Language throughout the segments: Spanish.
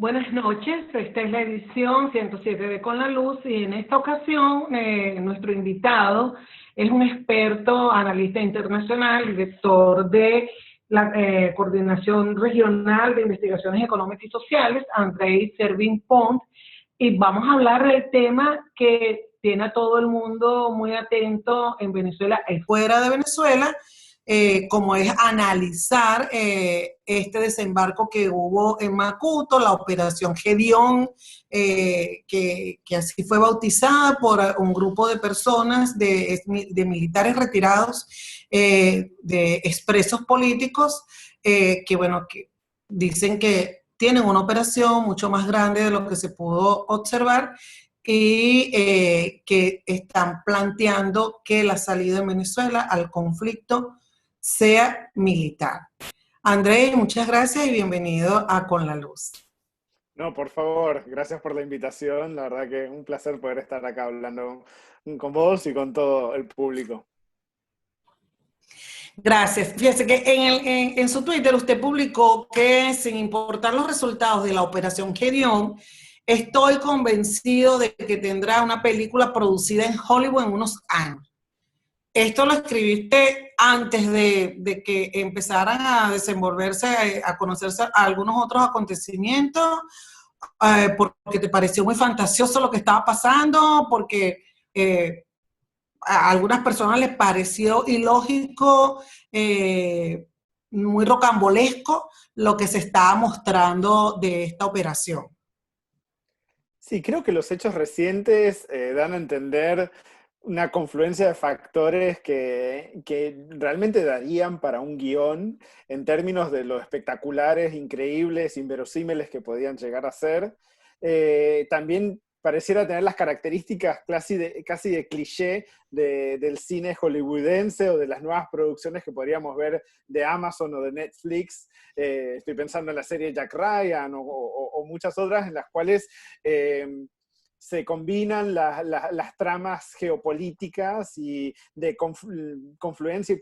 Buenas noches, esta es la edición 107 de Con la Luz y en esta ocasión nuestro invitado es un experto, analista internacional, director de la Coordinación Regional de Investigaciones Económicas y Sociales, Andrei Servin-Pont, y vamos a hablar del tema que tiene a todo el mundo muy atento en Venezuela y fuera de Venezuela, como es analizar este desembarco que hubo en Macuto, la operación Gedeón, que así fue bautizada por un grupo de personas, de militares retirados, de expresos políticos, que dicen que tienen una operación mucho más grande de lo que se pudo observar y que están planteando que la salida de Venezuela al conflicto sea militar. Andrés, muchas gracias y bienvenido a Con la Luz. No, por favor, gracias por la invitación. La verdad que es un placer poder estar acá hablando con vos y con todo el público. Gracias. Fíjese que en su Twitter usted publicó que sin importar los resultados de la Operación Gedeón, estoy convencido de que tendrá una película producida en Hollywood en unos años. Esto lo escribiste antes de que empezaran a desenvolverse, a conocerse algunos otros acontecimientos, porque te pareció muy fantasioso lo que estaba pasando, porque a algunas personas les pareció ilógico, muy rocambolesco lo que se estaba mostrando de esta operación. Sí, creo que los hechos recientes dan a entender una confluencia de factores que realmente darían para un guión en términos de lo espectaculares, increíbles, inverosímiles que podían llegar a ser. También pareciera tener las características casi de cliché del cine hollywoodense o de las nuevas producciones que podríamos ver de Amazon o de Netflix. Estoy pensando en la serie Jack Ryan o muchas otras en las cuales se combinan las tramas geopolíticas y de confluencia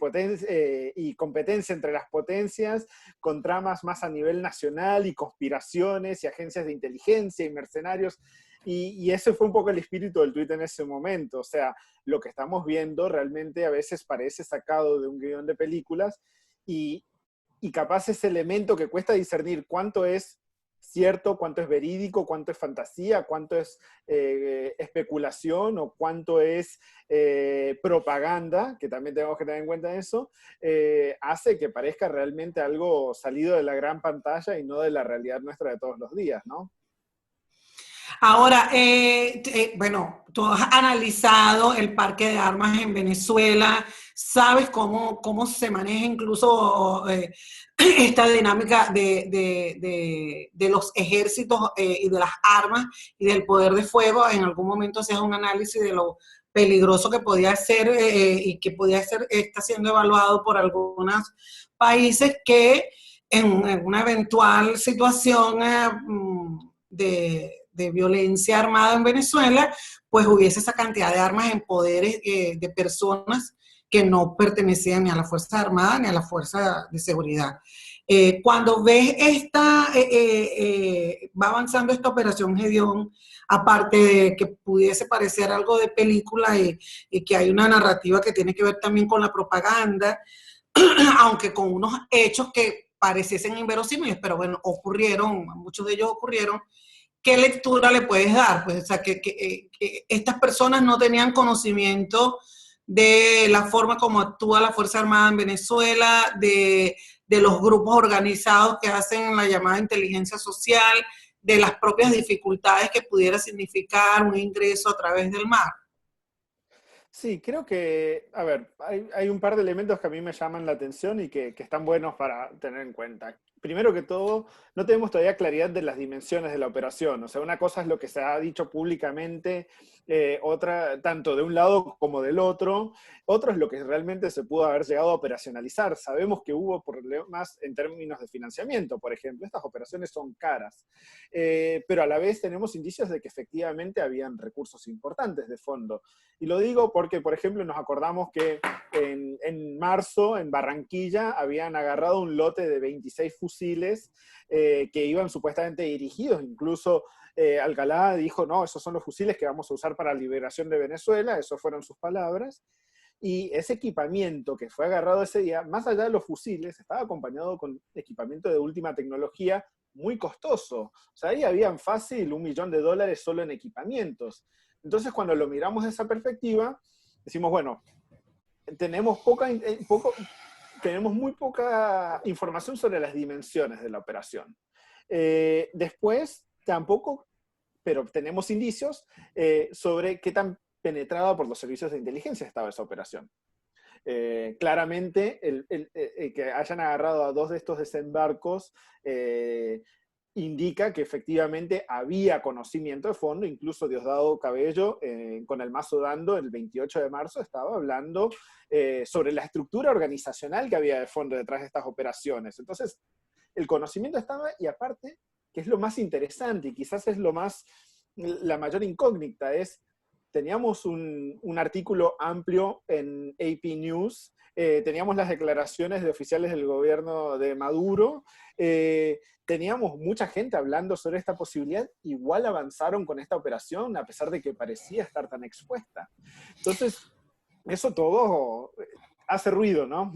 y competencia entre las potencias con tramas más a nivel nacional y conspiraciones y agencias de inteligencia y mercenarios. Y ese fue un poco el espíritu del tuit en ese momento. O sea, lo que estamos viendo realmente a veces parece sacado de un guión de películas y capaz ese elemento que cuesta discernir cuánto es cierto, cuánto es verídico, cuánto es fantasía, cuánto es especulación o cuánto es propaganda, que también tenemos que tener en cuenta eso, hace que parezca realmente algo salido de la gran pantalla y no de la realidad nuestra de todos los días, ¿no? Ahora, bueno, tú has analizado el parque de armas en Venezuela, sabes cómo se maneja incluso esta dinámica de los ejércitos y de las armas y del poder de fuego. En algún momento hacías un análisis de lo peligroso que podía ser y que podía ser, está siendo evaluado por algunos países que en una eventual situación de violencia armada en Venezuela, pues hubiese esa cantidad de armas en poderes de personas que no pertenecían ni a las Fuerzas Armadas ni a las Fuerzas de Seguridad. Cuando ves va avanzando esta operación Gedeón, aparte de que pudiese parecer algo de película y que hay una narrativa que tiene que ver también con la propaganda, aunque con unos hechos que pareciesen inverosímiles, pero bueno, ocurrieron, muchos de ellos ocurrieron. ¿Qué lectura le puedes dar? Pues, o sea, que estas personas no tenían conocimiento de la forma como actúa la Fuerza Armada en Venezuela, de los grupos organizados que hacen la llamada inteligencia social, de las propias dificultades que pudiera significar un ingreso a través del mar. Sí, creo que, a ver, hay un par de elementos que a mí me llaman la atención y que están buenos para tener en cuenta. Primero que todo, no tenemos todavía claridad de las dimensiones de la operación. O sea, una cosa es lo que se ha dicho públicamente, otra, tanto de un lado como del otro. Otro es lo que realmente se pudo haber llegado a operacionalizar. Sabemos que hubo problemas en términos de financiamiento, por ejemplo. Estas operaciones son caras. Pero a la vez tenemos indicios de que efectivamente habían recursos importantes de fondo. Y lo digo porque, por ejemplo, nos acordamos que en marzo, en Barranquilla, habían agarrado un lote de 26 fusiles fusiles que iban supuestamente dirigidos. Incluso Alcalá dijo, no, esos son los fusiles que vamos a usar para la liberación de Venezuela, esas fueron sus palabras. Y ese equipamiento que fue agarrado ese día, más allá de los fusiles, estaba acompañado con equipamiento de última tecnología muy costoso. O sea, ahí habían fácil $1 millón solo en equipamientos. Entonces, cuando lo miramos de esa perspectiva, decimos, bueno, tenemos muy poca información sobre las dimensiones de la operación. Después, tampoco, pero tenemos indicios sobre qué tan penetrada por los servicios de inteligencia estaba esa operación. Claramente, que hayan agarrado a 2 de estos desembarcos indica que efectivamente había conocimiento de fondo. Incluso Diosdado Cabello, con el mazo dando, el 28 de marzo, estaba hablando sobre la estructura organizacional que había de fondo detrás de estas operaciones. Entonces, el conocimiento estaba, y aparte, que es lo más interesante, y quizás es la mayor incógnita, teníamos un artículo amplio en AP News, teníamos las declaraciones de oficiales del gobierno de Maduro, teníamos mucha gente hablando sobre esta posibilidad, igual avanzaron con esta operación a pesar de que parecía estar tan expuesta. Entonces, eso todo hace ruido, ¿no?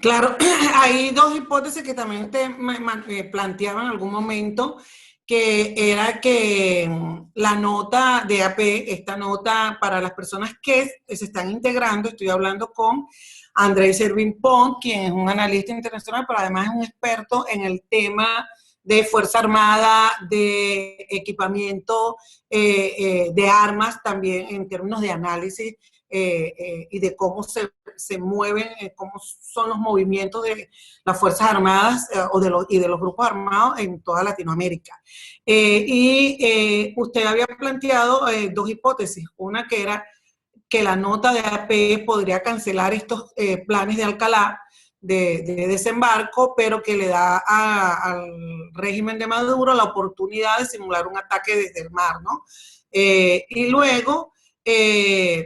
Claro, hay 2 hipótesis que también planteaba en algún momento, que era que la nota de AP, esta nota para las personas que se están integrando, estoy hablando con Andrés Servín Pont, quien es un analista internacional, pero además es un experto en el tema de Fuerza Armada, de equipamiento, de armas, también en términos de análisis y de cómo se mueven, cómo son los movimientos de las Fuerzas Armadas y de los grupos armados en toda Latinoamérica. Usted había planteado 2 hipótesis, una que era que la nota de AP podría cancelar estos planes de Alcalá de desembarco, pero que le da al régimen de Maduro la oportunidad de simular un ataque desde el mar, ¿no? Y luego,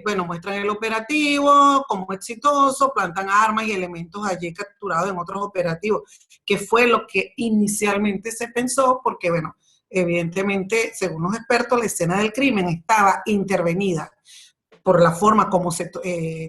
bueno, muestran el operativo como exitoso, plantan armas y elementos allí capturados en otros operativos, que fue lo que inicialmente se pensó, porque, bueno, evidentemente, según los expertos, la escena del crimen estaba intervenida por la forma como se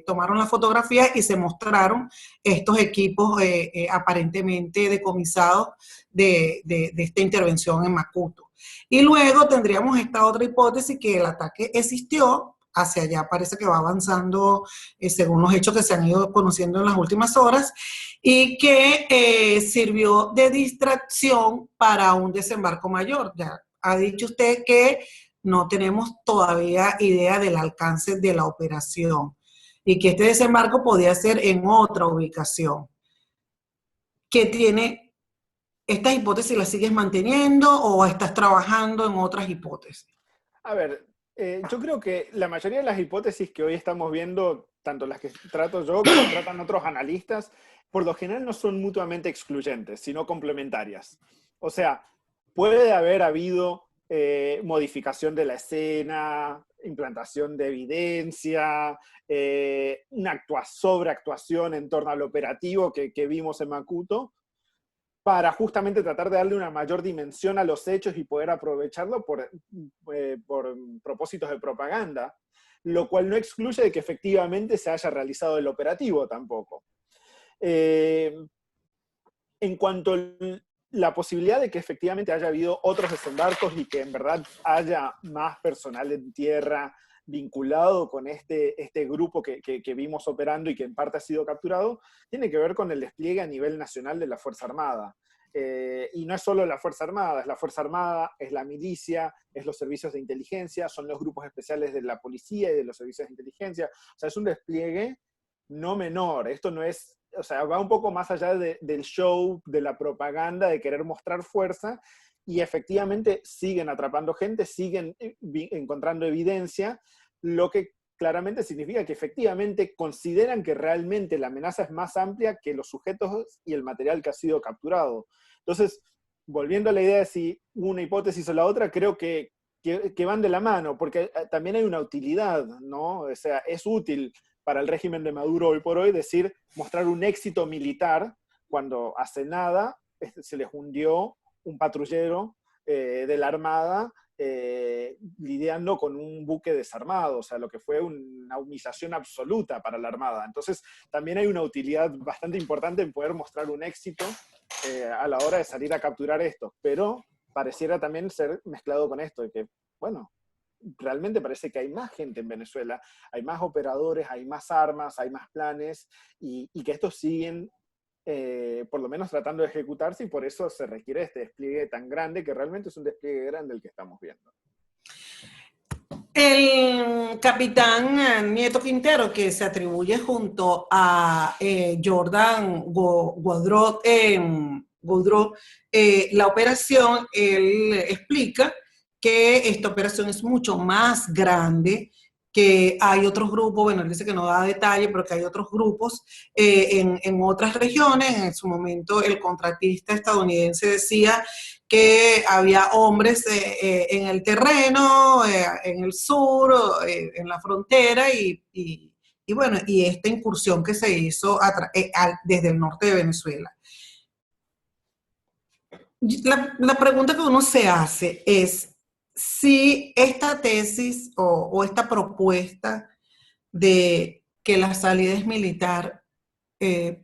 tomaron las fotografías y se mostraron estos equipos aparentemente decomisados de esta intervención en Macuto. Y luego tendríamos esta otra hipótesis, que el ataque existió, hacia allá parece que va avanzando según los hechos que se han ido conociendo en las últimas horas, y que sirvió de distracción para un desembarco mayor. Ya ha dicho usted que no tenemos todavía idea del alcance de la operación y que este desembarco podía ser en otra ubicación. ¿Qué tiene? ¿Estas hipótesis las sigues manteniendo o estás trabajando en otras hipótesis? A ver, yo creo que la mayoría de las hipótesis que hoy estamos viendo, tanto las que trato yo como las tratan otros analistas, por lo general no son mutuamente excluyentes, sino complementarias. O sea, puede haber habido modificación de la escena, implantación de evidencia, una sobreactuación en torno al operativo que vimos en Macuto, para justamente tratar de darle una mayor dimensión a los hechos y poder aprovecharlo por propósitos de propaganda, lo cual no excluye de que efectivamente se haya realizado el operativo tampoco. En cuanto a la posibilidad de que efectivamente haya habido otros desembarcos y que en verdad haya más personal en tierra vinculado con este grupo que vimos operando y que en parte ha sido capturado, tiene que ver con el despliegue a nivel nacional de la Fuerza Armada. Y no es solo la Fuerza Armada, es la Fuerza Armada, es la milicia, es los servicios de inteligencia, son los grupos especiales de la policía y de los servicios de inteligencia. O sea, es un despliegue no menor. Esto no es, o sea, va un poco más allá del show, de la propaganda, de querer mostrar fuerza, y efectivamente siguen atrapando gente, siguen encontrando evidencia, lo que claramente significa que efectivamente consideran que realmente la amenaza es más amplia que los sujetos y el material que ha sido capturado. Entonces, volviendo a la idea de si una hipótesis o la otra, creo que van de la mano, porque también hay una utilidad, ¿no? O sea, es útil para el régimen de Maduro hoy por hoy mostrar un éxito militar cuando hace nada se les hundió un patrullero de la Armada lidiando con un buque desarmado, o sea, lo que fue una humillación absoluta para la Armada. Entonces, también hay una utilidad bastante importante en poder mostrar un éxito a la hora de salir a capturar esto, pero pareciera también ser mezclado con esto, de que, bueno, realmente parece que hay más gente en Venezuela, hay más operadores, hay más armas, hay más planes, y que estos siguen por lo menos tratando de ejecutarse, y por eso se requiere este despliegue tan grande, que realmente es un despliegue grande el que estamos viendo. El capitán Nieto Quintero, que se atribuye junto a Jordan Goudreau, la operación, él explica que esta operación es mucho más grande, que hay otros grupos, bueno, él dice que no da detalle, pero que hay otros grupos en otras regiones. En su momento el contratista estadounidense decía que había hombres en el terreno, en el sur, en la frontera, y bueno, y esta incursión que se hizo desde el norte de Venezuela. La pregunta que uno se hace es si esta tesis o esta propuesta de que la salida es militar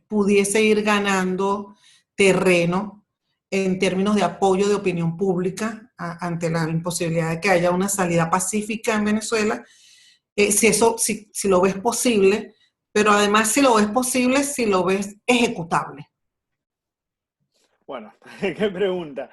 pudiese ir ganando terreno en términos de apoyo de opinión pública ante la imposibilidad de que haya una salida pacífica en Venezuela, si lo ves posible, pero además si lo ves posible, si lo ves ejecutable. Bueno, qué pregunta.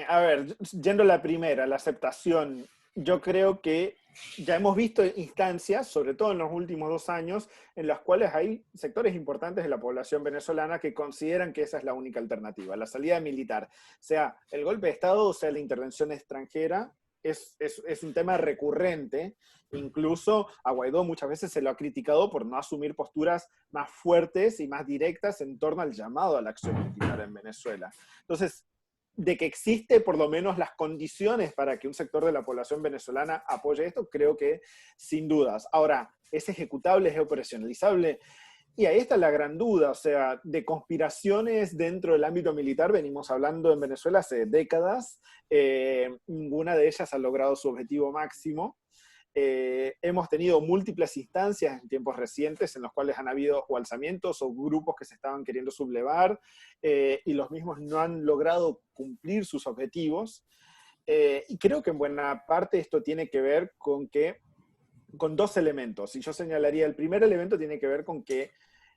A ver, yendo a la primera, la aceptación, yo creo que ya hemos visto instancias, sobre todo en los últimos 2 años, en las cuales hay sectores importantes de la población venezolana que consideran que esa es la única alternativa, la salida militar. Sea el golpe de Estado o sea la intervención extranjera, es un tema recurrente. Incluso a Guaidó muchas veces se lo ha criticado por no asumir posturas más fuertes y más directas en torno al llamado a la acción militar en Venezuela. Entonces, de que existe por lo menos las condiciones para que un sector de la población venezolana apoye esto, creo que sin dudas. Ahora, ¿es ejecutable, es operacionalizable? Y ahí está la gran duda, o sea, de conspiraciones dentro del ámbito militar venimos hablando en Venezuela hace décadas, ninguna de ellas ha logrado su objetivo máximo. Hemos tenido múltiples instancias en tiempos recientes en los cuales han habido o alzamientos o grupos que se estaban queriendo sublevar y los mismos no han logrado cumplir sus objetivos. Y creo que en buena parte esto tiene que ver con 2 elementos. Y yo señalaría, el primer elemento tiene que ver con que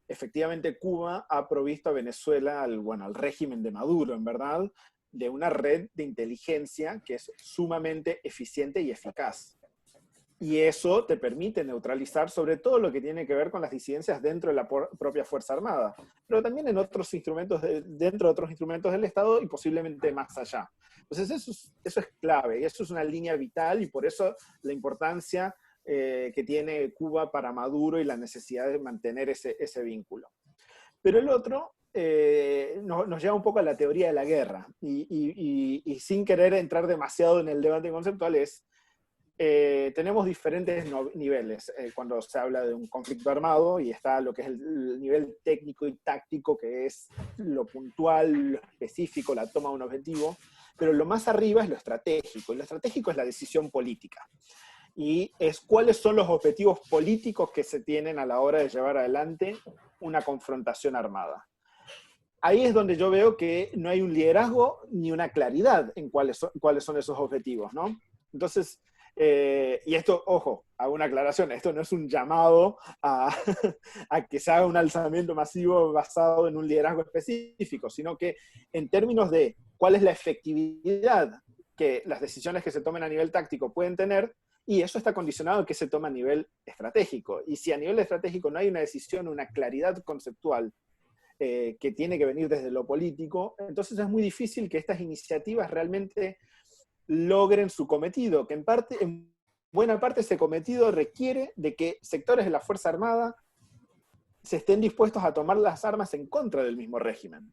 efectivamente Cuba ha provisto a Venezuela, al régimen de Maduro, en verdad, de una red de inteligencia que es sumamente eficiente y eficaz. Y eso te permite neutralizar sobre todo lo que tiene que ver con las disidencias dentro de la propia Fuerza Armada, pero también en otros instrumentos dentro de otros instrumentos del Estado y posiblemente más allá. Entonces eso es clave, y eso es una línea vital, y por eso la importancia que tiene Cuba para Maduro y la necesidad de mantener ese vínculo. Pero el otro nos lleva un poco a la teoría de la guerra, y sin querer entrar demasiado en el debate conceptual tenemos diferentes niveles cuando se habla de un conflicto armado, y está lo que es el nivel técnico y táctico, que es lo puntual, lo específico, la toma de un objetivo, pero lo más arriba es lo estratégico, y lo estratégico es la decisión política, y es cuáles son los objetivos políticos que se tienen a la hora de llevar adelante una confrontación armada. Ahí es donde yo veo que no hay un liderazgo ni una claridad en cuáles son esos objetivos, ¿no? Entonces, y esto, ojo, hago una aclaración, esto no es un llamado a que se haga un alzamiento masivo basado en un liderazgo específico, sino que en términos de cuál es la efectividad que las decisiones que se tomen a nivel táctico pueden tener, y eso está condicionado a que se toma a nivel estratégico. Y si a nivel estratégico no hay una decisión, una claridad conceptual que tiene que venir desde lo político, entonces es muy difícil que estas iniciativas realmente logren su cometido, que en buena parte ese cometido requiere de que sectores de la Fuerza Armada se estén dispuestos a tomar las armas en contra del mismo régimen.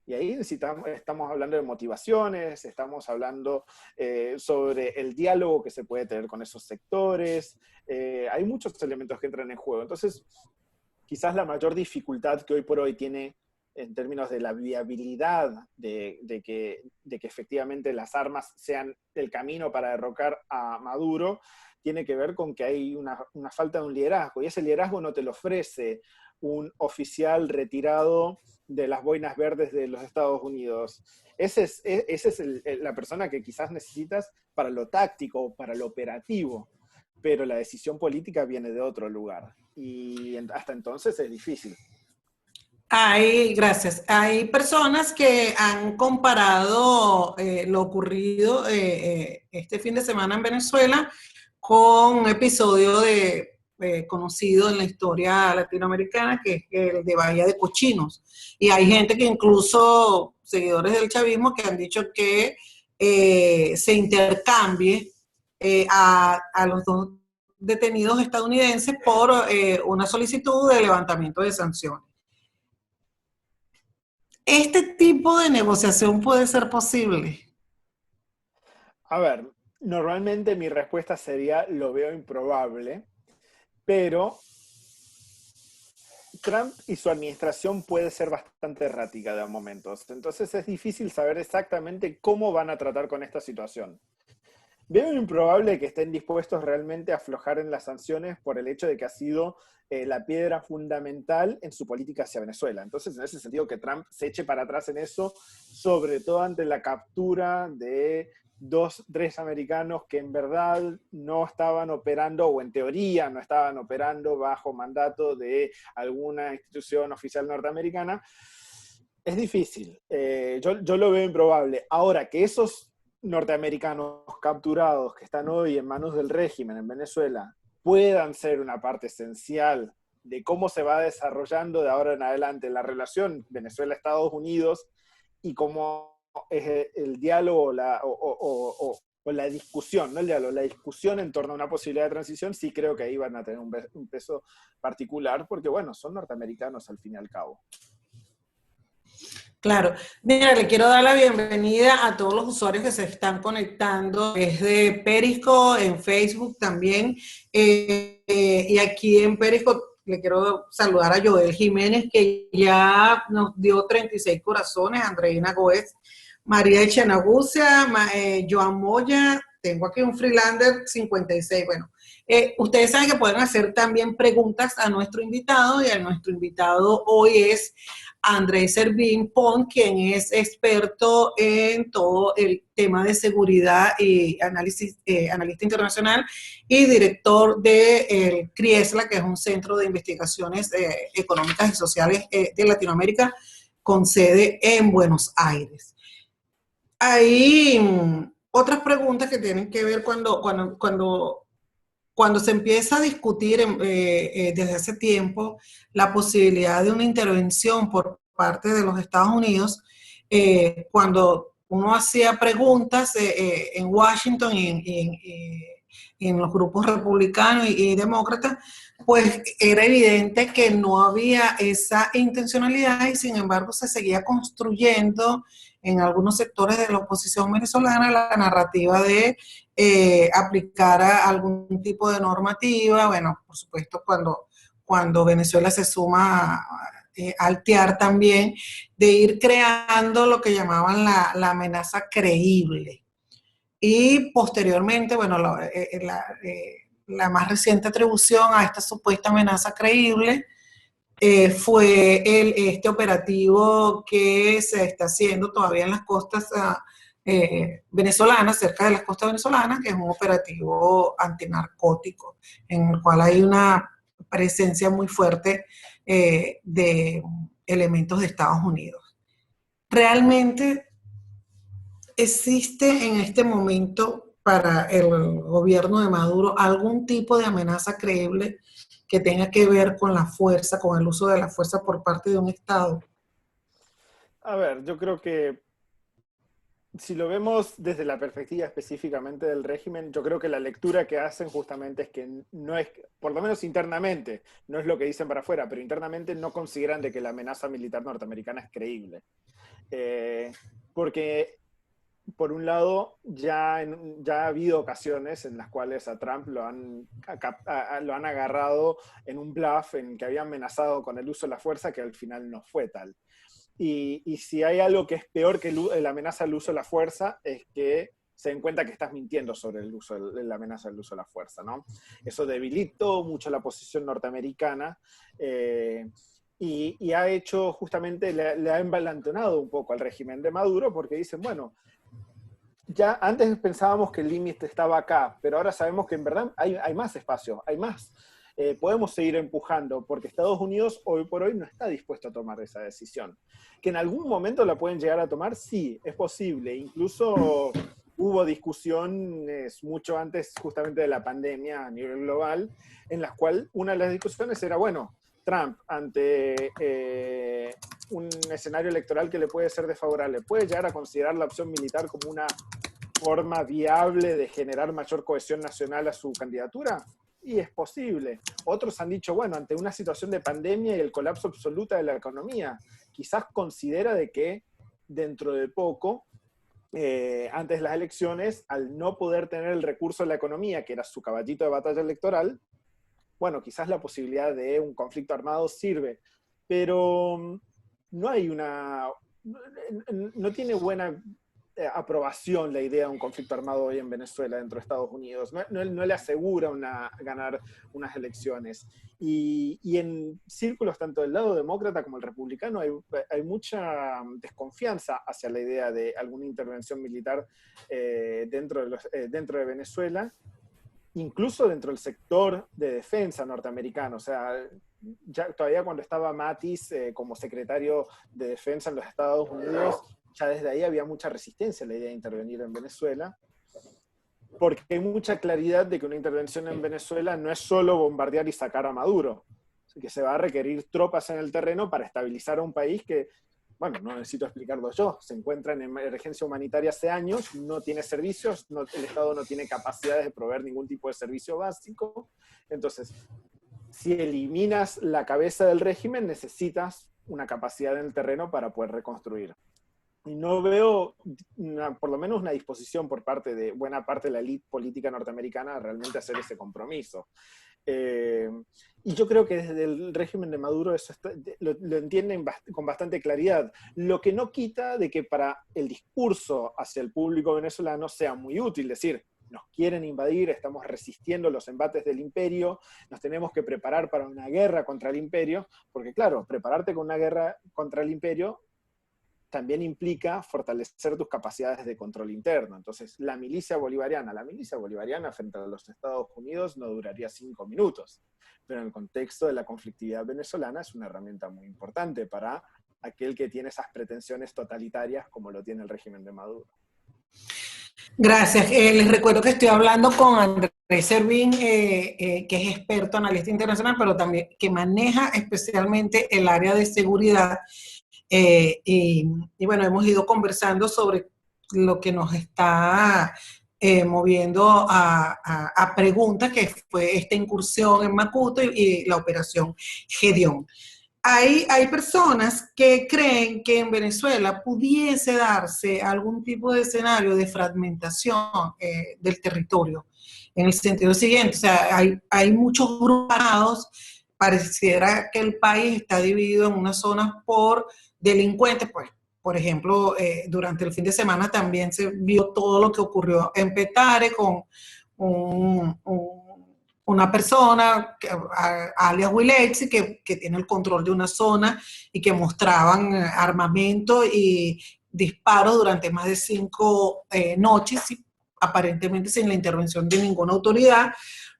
Y ahí estamos hablando de motivaciones, estamos hablando sobre el diálogo que se puede tener con esos sectores, hay muchos elementos que entran en juego. Entonces, quizás la mayor dificultad que hoy por hoy tiene en términos de la viabilidad de que efectivamente las armas sean el camino para derrocar a Maduro, tiene que ver con que hay una falta de un liderazgo, y ese liderazgo no te lo ofrece un oficial retirado de las boinas verdes de los Estados Unidos. Esa es la persona que quizás necesitas para lo táctico, para lo operativo, pero la decisión política viene de otro lugar. Y hasta entonces es difícil. Gracias. Hay personas que han comparado lo ocurrido este fin de semana en Venezuela con un episodio conocido en la historia latinoamericana, que es el de Bahía de Cochinos. Y hay gente que incluso, seguidores del chavismo, que han dicho que se intercambie a los dos detenidos estadounidenses por una solicitud de levantamiento de sanciones. ¿Este tipo de negociación puede ser posible? A ver, normalmente mi respuesta sería, lo veo improbable, pero Trump y su administración puede ser bastante errática de momentos. Entonces es difícil saber exactamente cómo van a tratar con esta situación. Veo improbable que estén dispuestos realmente a aflojar en las sanciones por el hecho de que ha sido la piedra fundamental en su política hacia Venezuela. Entonces, en ese sentido, que Trump se eche para atrás en eso, sobre todo ante la captura de 3 americanos que en verdad no estaban operando, o en teoría no estaban operando bajo mandato de alguna institución oficial norteamericana, es difícil. Yo lo veo improbable. Ahora, que esos norteamericanos capturados que están hoy en manos del régimen en Venezuela puedan ser una parte esencial de cómo se va desarrollando de ahora en adelante la relación Venezuela-Estados Unidos y cómo es el diálogo o la discusión, no el diálogo, la discusión en torno a una posibilidad de transición, sí creo que ahí van a tener un peso particular, porque bueno, son norteamericanos al fin y al cabo. Claro. Mira, le quiero dar la bienvenida a todos los usuarios que se están conectando desde Periscope, en Facebook también. Y aquí en Periscope le quiero saludar a Joel Jiménez, que ya nos dio 36 corazones, Andreina Goez, María Echenagucia, Joan Moya, tengo aquí un Freelander 56. Bueno, ustedes saben que pueden hacer también preguntas a nuestro invitado, y a nuestro invitado hoy es Andrés Servín Pont, quien es experto en todo el tema de seguridad y analista internacional y director de CRIESLA, que es un centro de investigaciones económicas y sociales de Latinoamérica con sede en Buenos Aires. Hay otras preguntas que tienen que ver cuando se empieza a discutir desde hace tiempo la posibilidad de una intervención por parte de los Estados Unidos, cuando uno hacía preguntas en Washington y en los grupos republicanos y demócratas, pues era evidente que no había esa intencionalidad, y sin embargo se seguía construyendo en algunos sectores de la oposición venezolana la narrativa de aplicar algún tipo de normativa. Bueno, por supuesto, cuando Venezuela se suma al TIAR también, de ir creando lo que llamaban la amenaza creíble. Y posteriormente, bueno, la más reciente atribución a esta supuesta amenaza creíble fue este operativo que se está haciendo todavía en las costas venezolanas, cerca de las costas venezolanas, que es un operativo antinarcótico, en el cual hay una presencia muy fuerte de elementos de Estados Unidos. ¿Realmente existe en este momento para el gobierno de Maduro algún tipo de amenaza creíble que tenga que ver con la fuerza, con el uso de la fuerza por parte de un Estado? A ver, yo creo que si lo vemos desde la perspectiva específicamente del régimen, yo creo que la lectura que hacen justamente es que no es, por lo menos internamente, no es lo que dicen para afuera, pero internamente no consideran de que la amenaza militar norteamericana es creíble. Porque, por un lado, ya ha habido ocasiones en las cuales a Trump lo han agarrado en un bluff en que había amenazado con el uso de la fuerza, que al final no fue tal. y si hay algo que es peor que la amenaza del uso de la fuerza, es que se den cuenta que estás mintiendo sobre el uso la amenaza del uso de la fuerza, ¿no? Eso debilitó mucho la posición norteamericana, y ha hecho justamente, le ha envalentonado un poco al régimen de Maduro, porque dicen, bueno, ya antes pensábamos que el límite estaba acá, pero ahora sabemos que en verdad hay más espacio, hay más. Podemos seguir empujando, porque Estados Unidos hoy por hoy no está dispuesto a tomar esa decisión. Que en algún momento la pueden llegar a tomar, sí, es posible. Incluso hubo discusiones mucho antes justamente de la pandemia a nivel global, en las cuales una de las discusiones era, bueno, Trump, ante un escenario electoral que le puede ser desfavorable, ¿puede llegar a considerar la opción militar como una forma viable de generar mayor cohesión nacional a su candidatura? Y es posible. Otros han dicho, bueno, ante una situación de pandemia y el colapso absoluto de la economía, quizás considera de que dentro de poco, antes de las elecciones, al no poder tener el recurso de la economía, que era su caballito de batalla electoral, bueno, quizás la posibilidad de un conflicto armado sirve, pero no hay no tiene buena aprobación la idea de un conflicto armado hoy en Venezuela dentro de Estados Unidos. No le asegura ganar unas elecciones. Y en círculos tanto del lado demócrata como el republicano hay mucha desconfianza hacia la idea de alguna intervención militar dentro de Venezuela, incluso dentro del sector de defensa norteamericano. O sea, ya todavía cuando estaba Mattis como secretario de defensa en los Estados Unidos, ya desde ahí había mucha resistencia a la idea de intervenir en Venezuela, porque hay mucha claridad de que una intervención en Venezuela no es solo bombardear y sacar a Maduro, que se va a requerir tropas en el terreno para estabilizar a un país que, bueno, no necesito explicarlo yo, se encuentra en emergencia humanitaria hace años, no tiene servicios, el Estado no tiene capacidades de proveer ningún tipo de servicio básico. Entonces, si eliminas la cabeza del régimen, necesitas una capacidad en el terreno para poder reconstruir. Y no veo, por lo menos, una disposición por parte de buena parte de la élite política norteamericana a realmente hacer ese compromiso. Y yo creo que desde el régimen de Maduro eso lo entienden con bastante claridad, lo que no quita de que para el discurso hacia el público venezolano sea muy útil decir, nos quieren invadir, estamos resistiendo los embates del imperio, nos tenemos que preparar para una guerra contra el imperio, porque claro, prepararte con una guerra contra el imperio también implica fortalecer tus capacidades de control interno. Entonces, la milicia bolivariana frente a los Estados Unidos no duraría 5 minutos, pero en el contexto de la conflictividad venezolana es una herramienta muy importante para aquel que tiene esas pretensiones totalitarias como lo tiene el régimen de Maduro. Gracias. Les recuerdo que estoy hablando con Andrés Servín, que es experto analista internacional, pero también que maneja especialmente el área de seguridad. Y bueno, hemos ido conversando sobre lo que nos está moviendo a preguntas, que fue esta incursión en Macuto y la operación Gedeón. Hay personas que creen que en Venezuela pudiese darse algún tipo de escenario de fragmentación del territorio, en el sentido siguiente, o sea, hay muchos grupos armados, pareciera que el país está dividido en unas zonas por delincuentes, pues, por ejemplo, durante el fin de semana también se vio todo lo que ocurrió en Petare con una persona, alias Wilexi, que tiene el control de una zona y que mostraban armamento y disparos durante más de 5 noches, aparentemente sin la intervención de ninguna autoridad.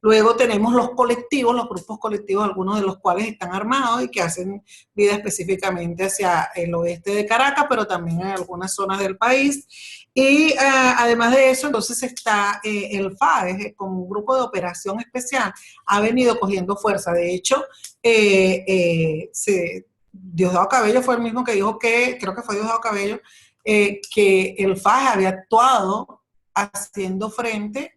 Luego tenemos los colectivos, los grupos colectivos, algunos de los cuales están armados y que hacen vida específicamente hacia el oeste de Caracas, pero también en algunas zonas del país. Y además de eso, entonces está el FAES, como un grupo de operación especial, ha venido cogiendo fuerza. De hecho, Diosdado Cabello fue el mismo que dijo creo que fue Diosdado Cabello, que el FAES había actuado haciendo frente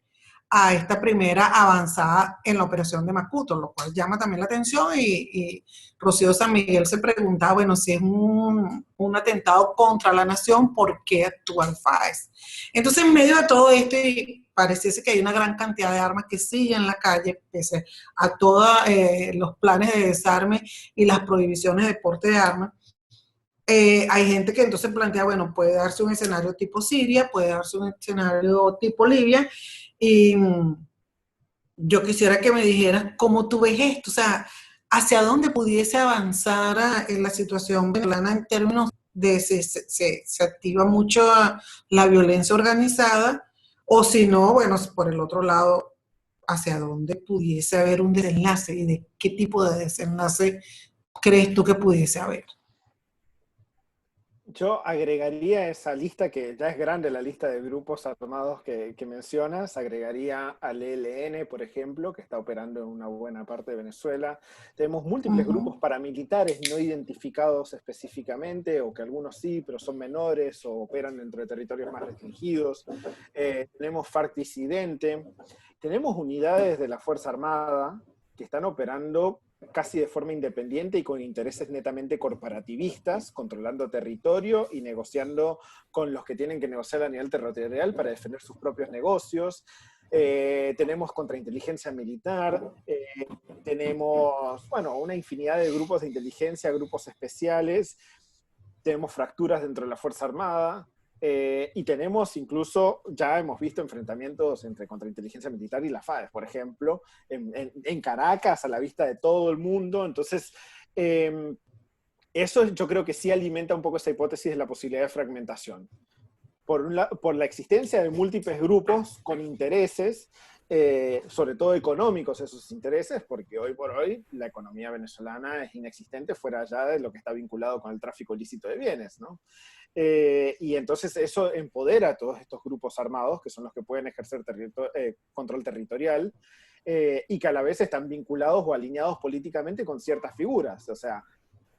a esta primera avanzada en la operación de Macuto, lo cual llama también la atención y Rocío San Miguel se preguntaba, bueno, si es un atentado contra la nación, ¿por qué actúa el FAES? Entonces, en medio de todo esto, y pareciese que hay una gran cantidad de armas que siguen en la calle, pese a todos los planes de desarme y las prohibiciones de porte de armas, hay gente que entonces plantea, bueno, puede darse un escenario tipo Siria, puede darse un escenario tipo Libia, y yo quisiera que me dijeras cómo tú ves esto, o sea, hacia dónde pudiese avanzar en la situación venezolana en términos de se activa mucho la violencia organizada, o si no, bueno, por el otro lado, hacia dónde pudiese haber un desenlace y de qué tipo de desenlace crees tú que pudiese haber. Yo agregaría esa lista, que ya es grande la lista de grupos armados que mencionas, agregaría al ELN, por ejemplo, que está operando en una buena parte de Venezuela. Tenemos múltiples grupos paramilitares no identificados específicamente, o que algunos sí, pero son menores, o operan dentro de territorios más restringidos. Tenemos FARC disidente, tenemos unidades de la Fuerza Armada que están operando casi de forma independiente y con intereses netamente corporativistas, controlando territorio y negociando con los que tienen que negociar a nivel territorial para defender sus propios negocios. Tenemos contrainteligencia militar, tenemos, bueno, una infinidad de grupos de inteligencia, grupos especiales, tenemos fracturas dentro de la Fuerza Armada, y tenemos incluso, ya hemos visto enfrentamientos entre contrainteligencia militar y la FAES, por ejemplo, en Caracas, a la vista de todo el mundo. Entonces, eso yo creo que sí alimenta un poco esa hipótesis de la posibilidad de fragmentación. Por la existencia de múltiples grupos con intereses, sobre todo económicos esos intereses, porque hoy por hoy la economía venezolana es inexistente fuera ya de lo que está vinculado con el tráfico ilícito de bienes, ¿no? Y entonces eso empodera a todos estos grupos armados, que son los que pueden ejercer control territorial, y que a la vez están vinculados o alineados políticamente con ciertas figuras. O sea,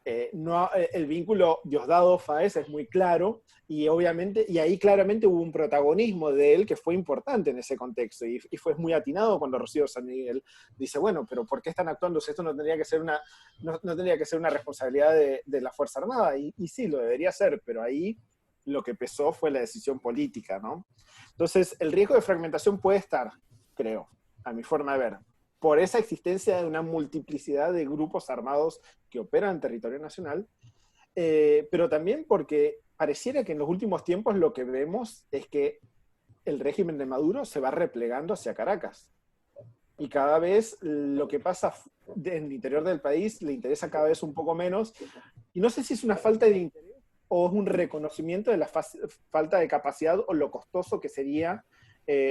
el vínculo Diosdado-Faes es muy claro, y obviamente, y ahí claramente hubo un protagonismo de él que fue importante en ese contexto, y fue muy atinado cuando Rocío San Miguel dice, bueno, pero ¿por qué están actuando si esto no tendría que ser no tendría que ser una responsabilidad de la Fuerza Armada? Y sí, lo debería ser, pero ahí lo que pesó fue la decisión política, ¿no? Entonces, el riesgo de fragmentación puede estar, creo, a mi forma de ver, por esa existencia de una multiplicidad de grupos armados que operan en territorio nacional, pero también porque pareciera que en los últimos tiempos lo que vemos es que el régimen de Maduro se va replegando hacia Caracas. Y cada vez lo que pasa en el interior del país le interesa cada vez un poco menos. Y no sé si es una falta de interés o es un reconocimiento de la falta de capacidad o lo costoso que sería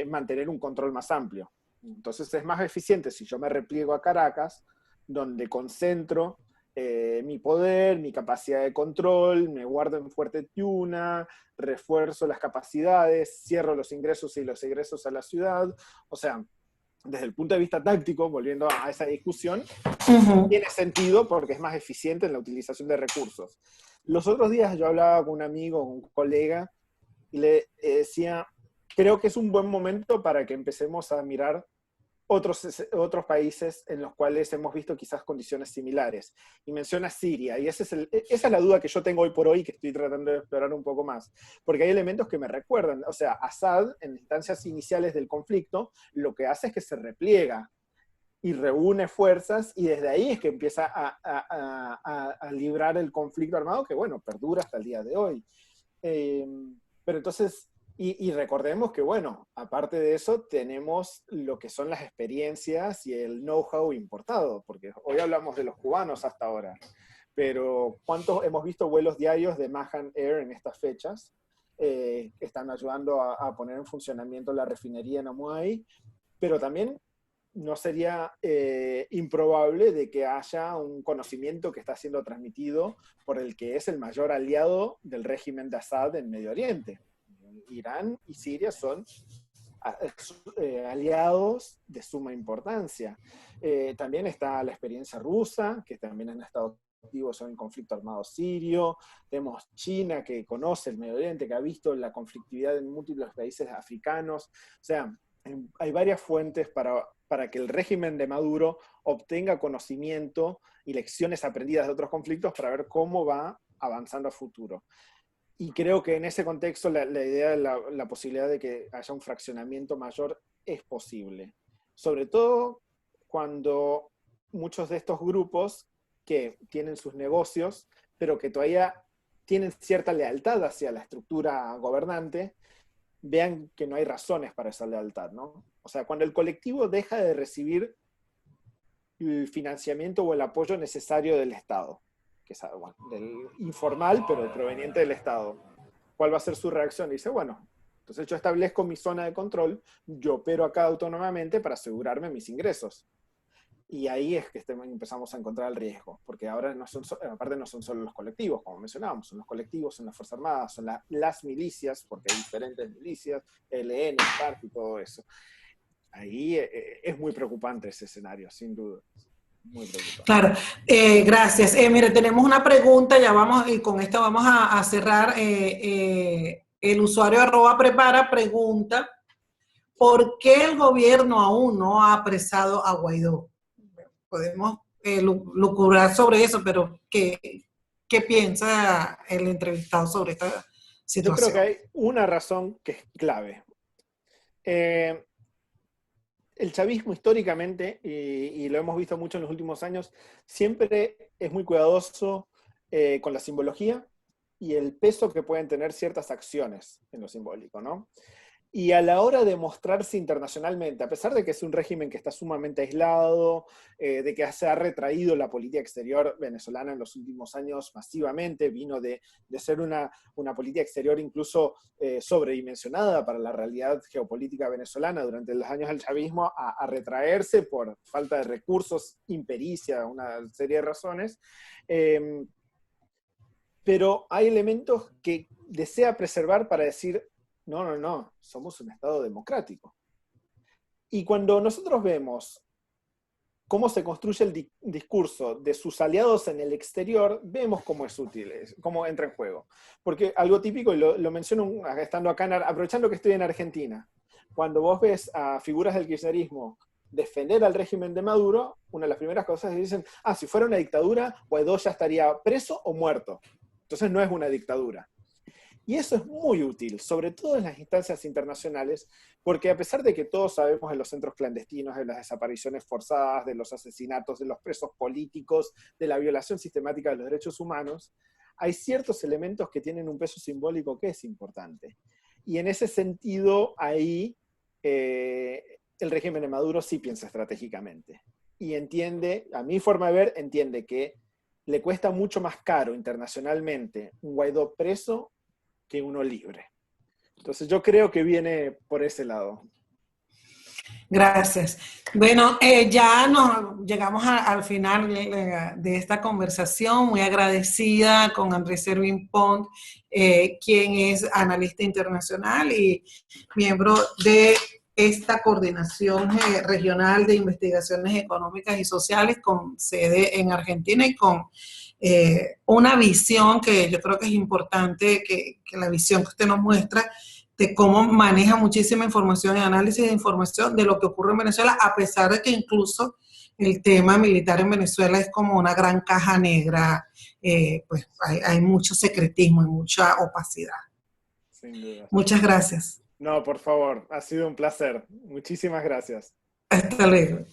mantener un control más amplio. Entonces es más eficiente si yo me repliego a Caracas, donde concentro mi poder, mi capacidad de control, me guardo en Fuerte Tiuna, refuerzo las capacidades, cierro los ingresos y los egresos a la ciudad. O sea, desde el punto de vista táctico, volviendo a esa discusión, tiene sentido porque es más eficiente en la utilización de recursos. Los otros días yo hablaba con un amigo, un colega, y le decía, creo que es un buen momento para que empecemos a mirar otros países en los cuales hemos visto quizás condiciones similares. Y menciona Siria, y esa es la duda que yo tengo hoy por hoy, que estoy tratando de explorar un poco más, porque hay elementos que me recuerdan. O sea, Assad, en instancias iniciales del conflicto, lo que hace es que se repliega y reúne fuerzas, y desde ahí es que empieza a librar el conflicto armado, que bueno, perdura hasta el día de hoy. Pero entonces, y recordemos que, bueno, aparte de eso, tenemos lo que son las experiencias y el know-how importado, porque hoy hablamos de los cubanos hasta ahora, pero ¿cuántos hemos visto vuelos diarios de Mahan Air en estas fechas? Que están ayudando a poner en funcionamiento la refinería en Amuay, pero también no sería improbable de que haya un conocimiento que está siendo transmitido por el que es el mayor aliado del régimen de Assad en Medio Oriente. Irán y Siria son aliados de suma importancia. También está la experiencia rusa, que también han estado activos en el conflicto armado sirio. Tenemos China, que conoce el Medio Oriente, que ha visto la conflictividad en múltiples países africanos. O sea, hay varias fuentes para que el régimen de Maduro obtenga conocimiento y lecciones aprendidas de otros conflictos para ver cómo va avanzando a futuro. Y creo que en ese contexto la idea de la posibilidad de que haya un fraccionamiento mayor es posible. Sobre todo cuando muchos de estos grupos que tienen sus negocios, pero que todavía tienen cierta lealtad hacia la estructura gobernante, vean que no hay razones para esa lealtad, ¿no? O sea, cuando el colectivo deja de recibir el financiamiento o el apoyo necesario del Estado, que es algo del informal, pero proveniente del Estado, ¿cuál va a ser su reacción? Dice, bueno, entonces yo establezco mi zona de control, yo opero acá autónomamente para asegurarme mis ingresos. Y ahí es que empezamos a encontrar el riesgo, porque ahora aparte no son solo los colectivos, como mencionábamos, son los colectivos, son las Fuerzas Armadas, son las milicias, porque hay diferentes milicias, ELN, FARC y todo eso. Ahí es muy preocupante ese escenario, sin duda. Muy preocupante. Claro, gracias. Mire, tenemos una pregunta, ya vamos, y con esto vamos a cerrar. El usuario @prepara pregunta, ¿por qué el gobierno aún no ha apresado a Guaidó? Podemos lucubrar sobre eso, pero ¿qué piensa el entrevistado sobre esta situación? Yo creo que hay una razón que es clave. El chavismo históricamente, y lo hemos visto mucho en los últimos años, siempre es muy cuidadoso con la simbología y el peso que pueden tener ciertas acciones en lo simbólico, ¿no? Y a la hora de mostrarse internacionalmente, a pesar de que es un régimen que está sumamente aislado, de que se ha retraído la política exterior venezolana en los últimos años masivamente, vino de ser una política exterior incluso sobredimensionada para la realidad geopolítica venezolana durante los años del chavismo, a retraerse por falta de recursos, impericia, una serie de razones. Pero hay elementos que desea preservar para decir, no, somos un Estado democrático. Y cuando nosotros vemos cómo se construye el discurso de sus aliados en el exterior, vemos cómo es útil, cómo entra en juego. Porque algo típico, y lo menciono estando acá, aprovechando que estoy en Argentina, cuando vos ves a figuras del kirchnerismo defender al régimen de Maduro, una de las primeras cosas que dicen, si fuera una dictadura, Guaidó ya estaría preso o muerto. Entonces no es una dictadura. Y eso es muy útil, sobre todo en las instancias internacionales, porque a pesar de que todos sabemos de los centros clandestinos, de las desapariciones forzadas, de los asesinatos, de los presos políticos, de la violación sistemática de los derechos humanos, hay ciertos elementos que tienen un peso simbólico que es importante. Y en ese sentido, ahí el régimen de Maduro sí piensa estratégicamente. Y entiende, a mi forma de ver, entiende que le cuesta mucho más caro internacionalmente un Guaidó preso que uno libre. Entonces yo creo que viene por ese lado. Gracias. Bueno, ya llegamos al final de esta conversación, muy agradecida con Andrés Servín Pont, quien es analista internacional y miembro de esta coordinación regional de investigaciones económicas y sociales con sede en Argentina y con una visión que yo creo que es importante, que la visión que usted nos muestra de cómo maneja muchísima información y análisis de información de lo que ocurre en Venezuela, a pesar de que incluso el tema militar en Venezuela es como una gran caja negra, pues hay mucho secretismo y mucha opacidad. Sin duda. Muchas gracias. No, por favor, ha sido un placer. Muchísimas gracias. Hasta luego.